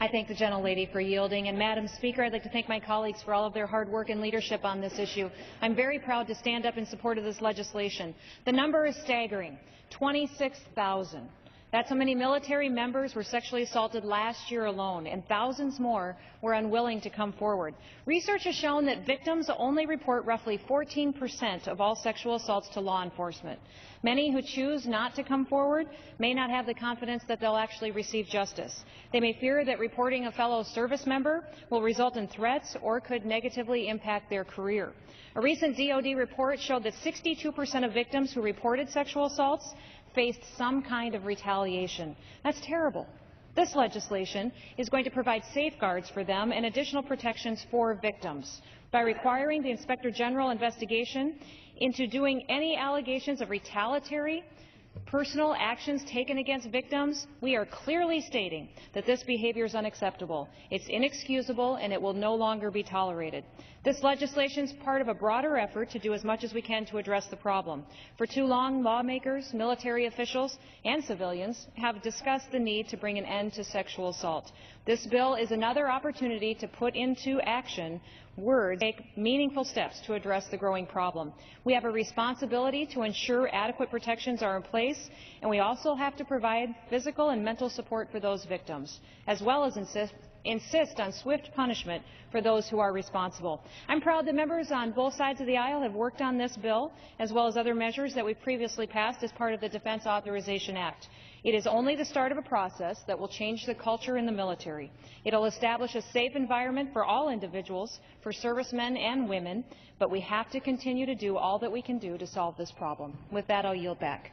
I thank the gentlelady for yielding. And Madam Speaker, I'd like to thank my colleagues for all of their hard work and leadership on this issue. I'm very proud to stand up in support of this legislation. The number is staggering, 26,000. That's how many military members were sexually assaulted last year alone, and thousands more were unwilling to come forward. Research has shown that victims only report roughly 14% of all sexual assaults to law enforcement. Many who choose not to come forward may not have the confidence that they'll actually receive justice. They may fear that reporting a fellow service member will result in threats or could negatively impact their career. A recent DoD report showed that 62% of victims who reported sexual assaults faced some kind of retaliation. That's terrible. This legislation is going to provide safeguards for them and additional protections for victims. By requiring the Inspector General investigation into doing any allegations of retaliatory personal actions taken against victims, we are clearly stating that this behavior is unacceptable. It's inexcusable, and it will no longer be tolerated. This legislation is part of a broader effort to do as much as we can to address the problem. For too long, lawmakers, military officials, and civilians have discussed the need to bring an end to sexual assault. This bill is another opportunity to put into action words, take meaningful steps to address the growing problem. We have a responsibility to ensure adequate protections are in place, and we also have to provide physical and mental support for those victims, as well as insist on swift punishment for those who are responsible. I'm proud that members on both sides of the aisle have worked on this bill, as well as other measures that we've previously passed as part of the Defense Authorization Act. It is only the start of a process that will change the culture in the military. It will establish a safe environment for all individuals, for servicemen and women, but we have to continue to do all that we can do to solve this problem. With that, I'll yield back.